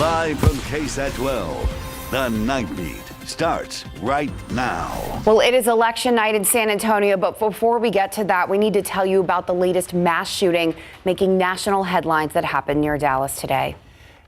Live from KSAT 12, the Nightbeat starts right now. Well, it is election night in San Antonio, but before we get to that, we need to tell you about the latest mass shooting making national headlines that happened near Dallas today.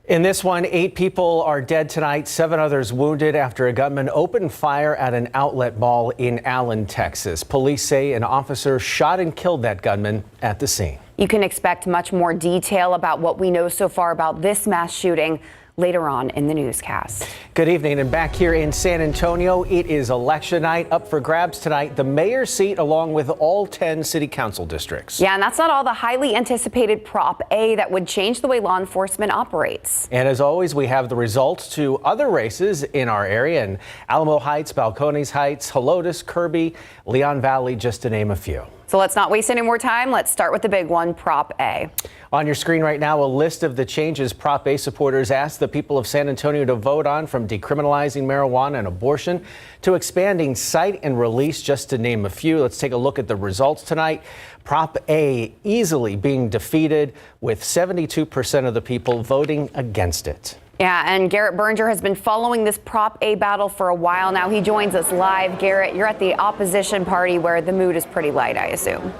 In this one, 8 people are dead tonight, 7 others wounded after a gunman opened fire at an outlet mall in Allen, Texas. Police say an officer shot and killed that gunman at the scene. You can expect much more detail about what we know so far about this mass shooting later on in the newscast. Good evening, and back here in San Antonio, it is election night. Up for grabs tonight, the mayor's seat along with all 10 city council districts. Yeah, and that's not all. The highly anticipated Prop A that would change the way law enforcement operates. And as always, we have the results to other races in our area in Alamo Heights, Balcones Heights, Helotes, Kirby, Leon Valley, just to name a few. So let's not waste any more time. Let's start with the big one, Prop A. On your screen right now, a list of the changes Prop A supporters asked the people of San Antonio to vote on, from decriminalizing marijuana and abortion to expanding cite and release, just to name a few. Let's take a look at the results tonight. Prop A easily being defeated, with 72% of the people voting against it. Yeah, and Garrett Berger has been following this Prop A battle for a while now. He joins us live. Garrett, you're at the opposition party where the mood is pretty light, I assume.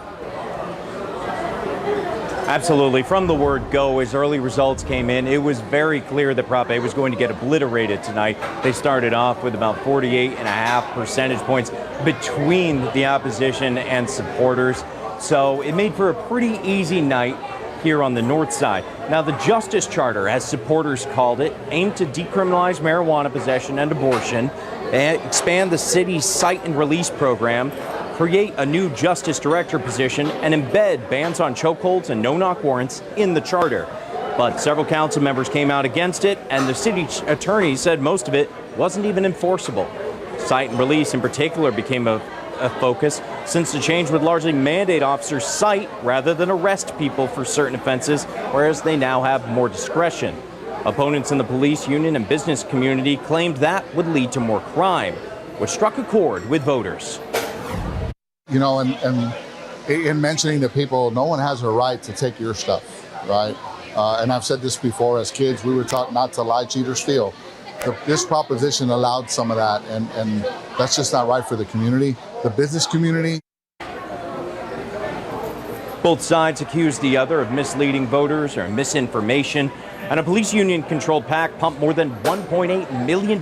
Absolutely. From the word go, as early results came in, it was very clear that Prop A was going to get obliterated tonight. They started off with about 48.5 percentage points between the opposition and supporters. So it made for a pretty easy night here on the north side. Now, the Justice Charter, as supporters called it, aimed to decriminalize marijuana possession and abortion, and expand the city's cite and release program, create a new justice director position, and embed bans on chokeholds and no-knock warrants in the charter. But several council members came out against it, and the city attorney said most of it wasn't even enforceable. Cite and release in particular became a focus, since the change would largely mandate officers cite rather than arrest people for certain offenses, whereas they now have more discretion. Opponents in the police union and business community claimed that would lead to more crime, which struck a chord with voters. You know, and in mentioning to people, no one has a right to take your stuff, right? And I've said this before, as kids, we were taught not to lie, cheat, or steal. This proposition allowed some of that, and that's just not right for the community, the business community. Both sides accused the other of misleading voters or misinformation, and a police union-controlled PAC pumped more than $1.8 million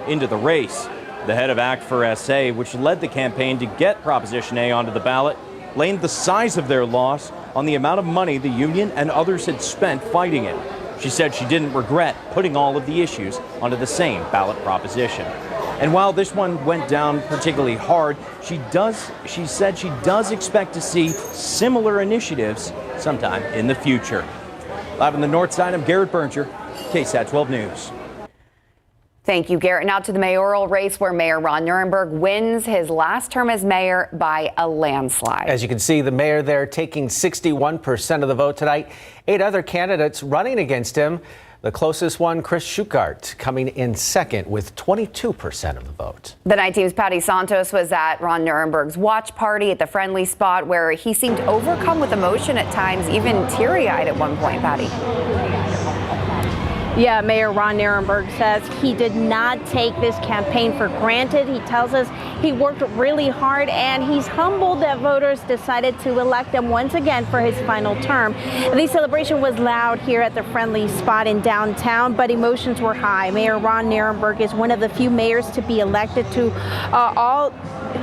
into the race. The head of Act for SA, which led the campaign to get Proposition A onto the ballot, blamed the size of their loss on the amount of money the union and others had spent fighting it. She said she didn't regret putting all of the issues onto the same ballot proposition. And while this one went down particularly hard, she said she does expect to see similar initiatives sometime in the future. Live on the north side, I'm Garrett Berger, KSAT 12 News. Thank you, Garrett. Now to the mayoral race, where Mayor Ron Nirenberg wins his last term as mayor by a landslide. As you can see, the mayor there taking 61% of the vote tonight. 8 other candidates running against him. The closest one, Chris Schuchart, coming in second with 22% of the vote. The night team's Patty Santos was at Ron Nirenberg's watch party at the Friendly Spot, where he seemed overcome with emotion at times, even teary-eyed at one point. Patty. Yeah, Mayor Ron Nirenberg says he did not take this campaign for granted. He tells us he worked really hard, and he's humbled that voters decided to elect him once again for his final term. The celebration was loud here at the Friendly Spot in downtown, but emotions were high. Mayor Ron Nirenberg is one of the few mayors to be elected to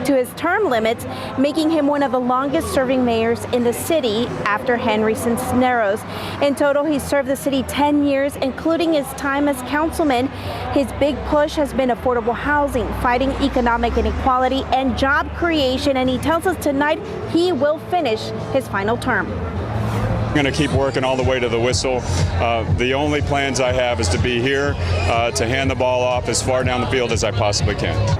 his term limits, making him one of the longest serving mayors in the city after Henry Cisneros. In total, he served the city 10 years, including his time as councilman. His big push has been affordable housing, fighting economic inequality, and job creation, and he tells us tonight he will finish his final term. I'm going to keep working all the way to the whistle. The only plans I have is to be here to hand the ball off as far down the field as I possibly can.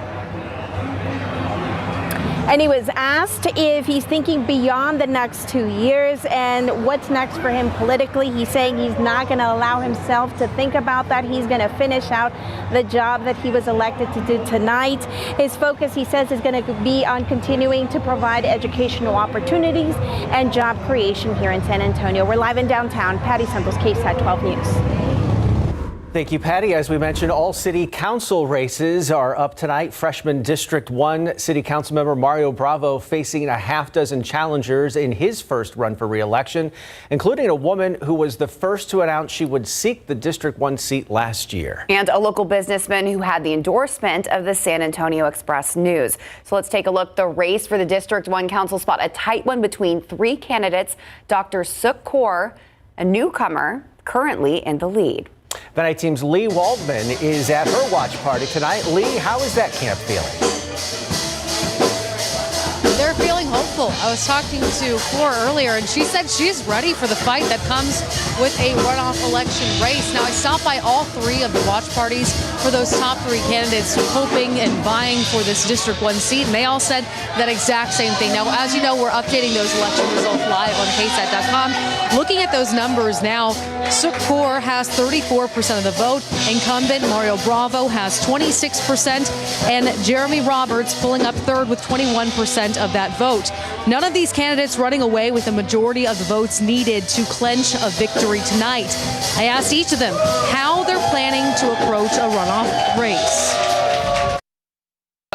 And he was asked if he's thinking beyond the next 2 years and what's next for him politically. He's saying he's not going to allow himself to think about that. He's going to finish out the job that he was elected to do tonight. His focus, he says, is going to be on continuing to provide educational opportunities and job creation here in San Antonio. We're live in downtown. Patty Santos, KSAT 12 News. Thank you, Patty. As we mentioned, all city council races are up tonight. Freshman District 1 City Council member Mario Bravo facing a half dozen challengers in his first run for re-election, including a woman who was the first to announce she would seek the District 1 seat last year. And a local businessman who had the endorsement of the San Antonio Express News. So let's take a look. The race for the District 1 council spot, a tight one between three candidates. Dr. Suk Kaur, a newcomer, currently in the lead. The night team's Lee Waldman is at her watch party tonight. Lee, how is that camp feeling? They're feeling hopeful. I was talking to Kaur earlier, and she said she's ready for the fight that comes with a runoff election race. Now, I stopped by all three of the watch parties for those top three candidates hoping and vying for this District 1 seat, and they all said that exact same thing. Now, as you know, we're updating those election results live on KSAT.com. Looking at those numbers now, Suk Kaur has 34% of the vote. Incumbent Mario Bravo has 26%, and Jeremy Roberts pulling up third with 21% of that vote. None of these candidates running away with a majority of the votes needed to clinch a victory tonight. I asked each of them how they're planning to approach a runoff race.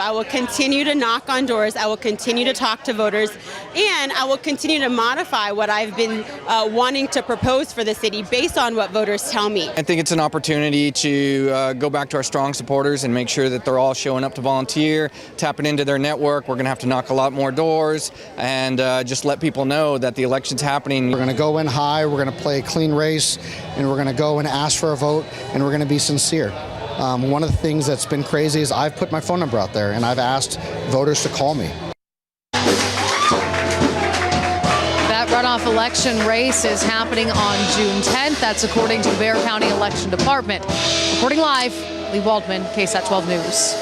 I will continue to knock on doors, I will continue to talk to voters, and I will continue to modify what I've been wanting to propose for the city based on what voters tell me. I think it's an opportunity to go back to our strong supporters and make sure that they're all showing up to volunteer, tapping into their network. We're going to have to knock a lot more doors and just let people know that the election's happening. We're going to go in high, we're going to play a clean race, and we're going to go and ask for a vote, and we're going to be sincere. One of the things that's been crazy is I've put my phone number out there and I've asked voters to call me. That runoff election race is happening on June 10th. That's according to the Bexar County Election Department. Reporting live, Lee Waldman, KSAT 12 News.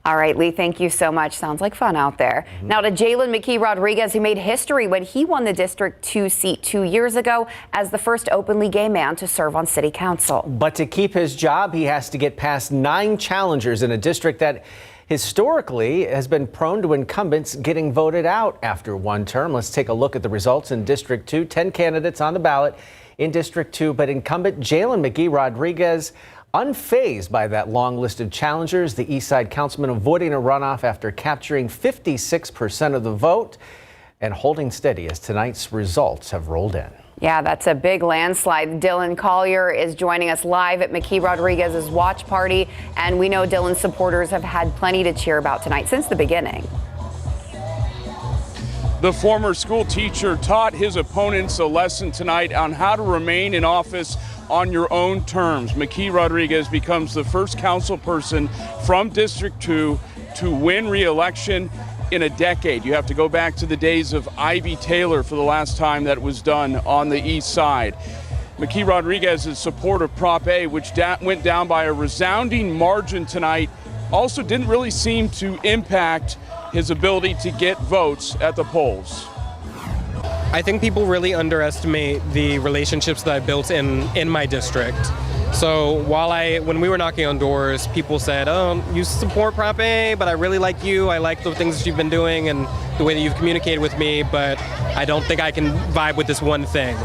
All right, Lee, thank you so much. Sounds like fun out there. Now to Jalen McKee Rodriguez, who made history when he won the District 2 seat 2 years ago as the first openly gay man to serve on city council. But to keep his job, he has to get past 9 challengers in a district that historically has been prone to incumbents getting voted out after one term. Let's take a look at the results in District 2. 10 candidates on the ballot in District 2, but incumbent Jalen McKee Rodriguez unfazed by that long list of challengers. The Eastside councilman avoiding a runoff after capturing 56% of the vote and holding steady as tonight's results have rolled in. Yeah, that's a big landslide. Dylan Collier is joining us live at McKee Rodriguez's watch party, and we know Dylan's supporters have had plenty to cheer about tonight since the beginning. The former school teacher taught his opponents a lesson tonight on how to remain in office on your own terms. McKee Rodriguez becomes the first council person from District 2 to win re-election in a decade. You have to go back to the days of Ivy Taylor for the last time that was done on the east side. McKee Rodriguez's support of Prop A, which went down by a resounding margin tonight, also didn't really seem to impact his ability to get votes at the polls. I think people really underestimate the relationships that I built in my district. So when we were knocking on doors, people said, "Oh, you support Prop A, but I really like you. I like the things that you've been doing and the way that you've communicated with me, but I don't think I can vibe with this one thing."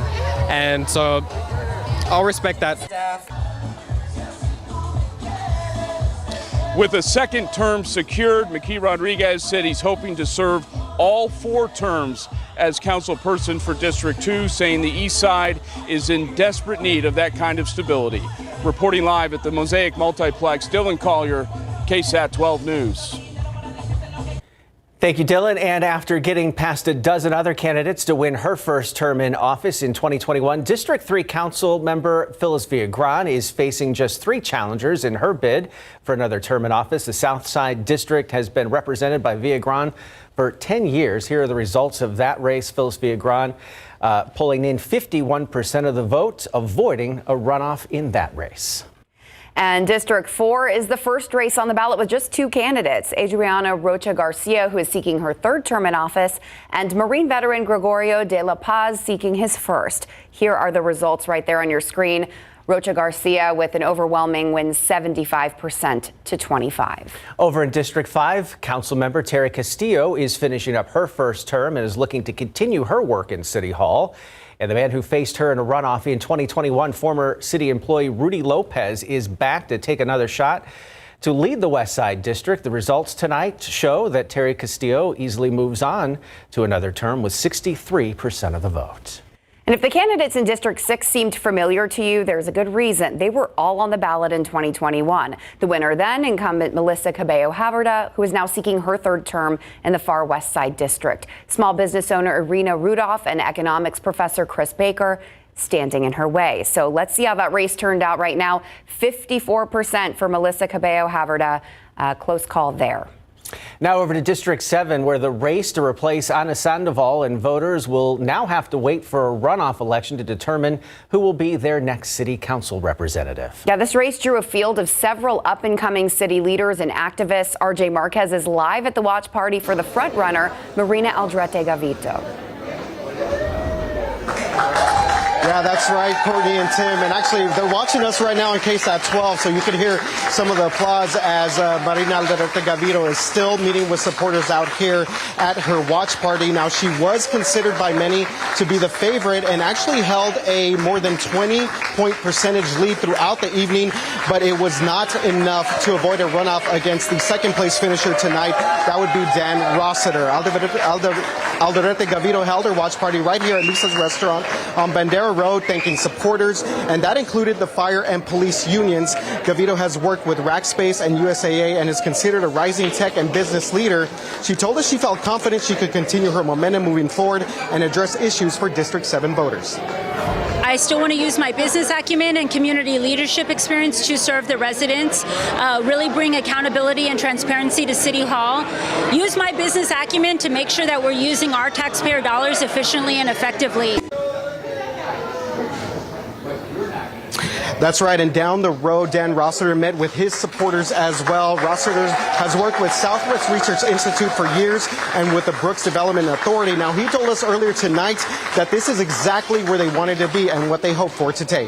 And so I'll respect that. With a second term secured, McKee Rodriguez said he's hoping to serve all 4 terms as councilperson for District 2, saying the East Side is in desperate need of that kind of stability. Reporting live at the Mosaic Multiplex, Dylan Collier, KSAT 12 News. Thank you, Dylan. And after getting past a dozen other candidates to win her first term in office in 2021, District 3 Council member Phyllis Villagran is facing just 3 challengers in her bid for another term in office. The Southside District has been represented by Villagran for 10 years. Here are the results of that race. Phyllis Villagran pulling in 51% of the vote, avoiding a runoff in that race. And District 4 is the first race on the ballot with just 2 candidates. Adriana Rocha Garcia, who is seeking her 3rd term in office, and Marine veteran Gregorio de la Paz seeking his 1st. Here are the results right there on your screen. Rocha Garcia with an overwhelming win, 75% to 25. Over in District 5, Councilmember Terry Castillo is finishing up her first term and is looking to continue her work in City Hall. And the man who faced her in a runoff in 2021, former city employee Rudy Lopez, is back to take another shot to lead the West Side District. The results tonight show that Terry Castillo easily moves on to another term with 63% of the vote. And if the candidates in District 6 seemed familiar to you, there's a good reason. They were all on the ballot in 2021. The winner then, incumbent Melissa Cabello Haverda, who is now seeking her third term in the far West Side District. Small business owner Irina Rudolph and economics professor Chris Baker standing in her way. So let's see how that race turned out right now. 54% for Melissa Cabello Haverda. Close call there. Now over to District 7, where the race to replace Ana Sandoval, and voters will now have to wait for a runoff election to determine who will be their next city council representative. Yeah, this race drew a field of several up-and-coming city leaders and activists. RJ Marquez is live at the watch party for the front-runner, Marina Aldrete Gavito. Yeah, that's right, Courtney and Tim. And actually, they're watching us right now on KSAT 12, so you can hear some of the applause as Marina Aldrete Gavito is still meeting with supporters out here at her watch party. Now, she was considered by many to be the favorite and actually held a more than 20-point percentage lead throughout the evening, but it was not enough to avoid a runoff against the second-place finisher tonight. That would be Dan Rossiter. Aldrete Gavito held her watch party right here at Lisa's Restaurant on Bandera Road, thanking supporters, and that included the fire and police unions. Gavito has worked with Rackspace and USAA and is considered a rising tech and business leader. She told us she felt confident she could continue her momentum moving forward and address issues for District 7 voters. I still want to use my business acumen and community leadership experience to serve the residents, really bring accountability and transparency to City Hall, use my business acumen to make sure that we're using our taxpayer dollars efficiently and effectively. That's right, and down the road, Dan Rossiter met with his supporters as well. Rossiter has worked with Southwest Research Institute for years and with the Brooks Development Authority. Now, he told us earlier tonight that this is exactly where they wanted to be and what they hope for today.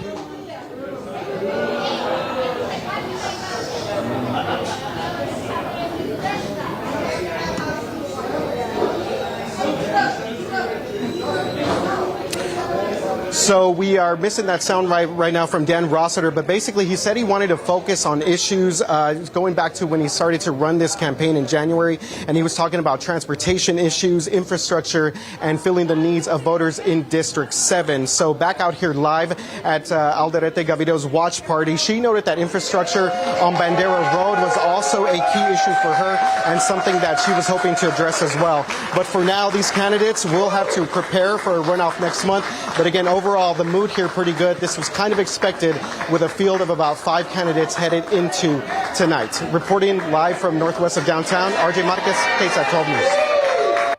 So we are missing that sound right now from Dan Rossiter, but basically he said he wanted to focus on issues going back to when he started to run this campaign in January, and he was talking about transportation issues, infrastructure, and filling the needs of voters in District 7. So back out here live at Aldrete Gavito's watch party, she noted that infrastructure on Bandera Road was also a key issue for her and something that she was hoping to address as well. But for now, these candidates will have to prepare for a runoff next month. But again, overall, the mood here pretty good. This was kind of expected with a field of about 5 candidates headed into tonight. Reporting live from northwest of downtown, RJ Marquez, KSAT 12 News.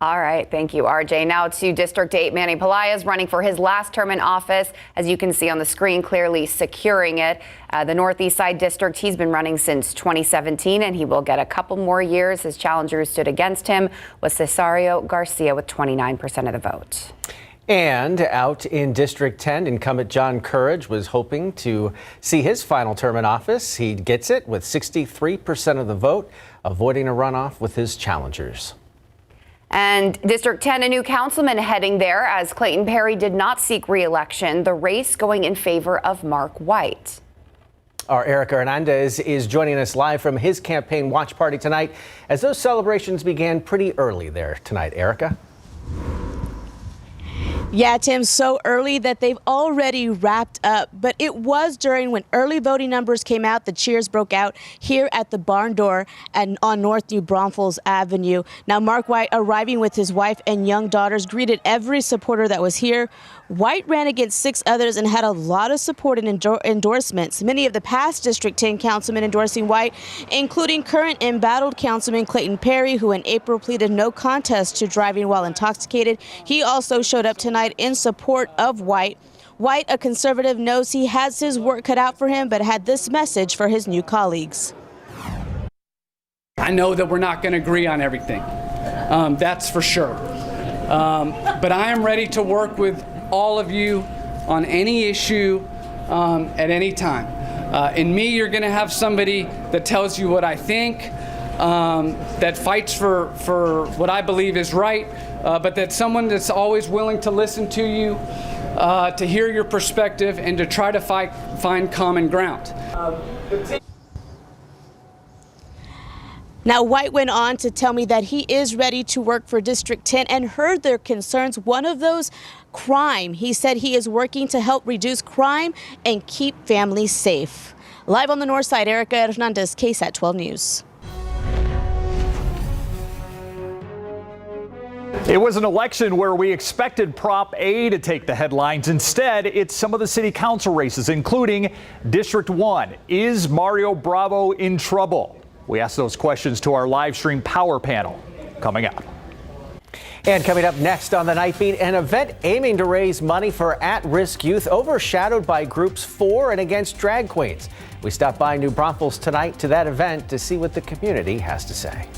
All right, thank you, RJ. Now to District 8, Manny Pelayo is running for his last term in office. As you can see on the screen, clearly securing it. The Northeast Side District, he's been running since 2017, and he will get a couple more years. His challenger who stood against him was Cesario Garcia with 29% of the vote. And out in District 10, incumbent John Courage was hoping to see his final term in office. He gets it with 63% of the vote, avoiding a runoff with his challengers. And District 10, a new councilman heading there as Clayton Perry did not seek re-election. The race going in favor of Mark White. Our Erica Hernandez is joining us live from his campaign watch party tonight as those celebrations began pretty early there tonight. Erica? Yeah, Tim, so early that they've already wrapped up. But it was during when early voting numbers came out, the cheers broke out here at the barn door and on North New Braunfels Avenue. Now, Mark White, arriving with his wife and young daughters, greeted every supporter that was here. White ran against 6 others and had a lot of support and endorsements. Many of the past District 10 councilmen endorsing White, including current embattled councilman Clayton Perry, who in April pleaded no contest to driving while intoxicated. He also showed up tonight in support of White. White, a conservative, knows he has his work cut out for him, but had this message for his new colleagues. I know that we're not going to agree on everything. That's for sure. But I am ready to work with all of you on any issue at any time. In me, you're going to have somebody that tells you what I think, that fights for what I believe is right, but that someone that's always willing to listen to you, to hear your perspective, and to try to find common ground. Now, White went on to tell me that he is ready to work for District 10 and heard their concerns. One of those, crime. He said he is working to help reduce crime and keep families safe. Live on the north side, Erica Hernandez, KSAT 12 News. It was an election where we expected Prop A to take the headlines. Instead, it's some of the city council races, including District 1. Is Mario Bravo in trouble? We asked those questions to our live stream power panel. Coming up. And coming up next on the Nightbeat, an event aiming to raise money for at-risk youth overshadowed by groups for and against drag queens. We stopped by New Braunfels tonight to that event to see what the community has to say.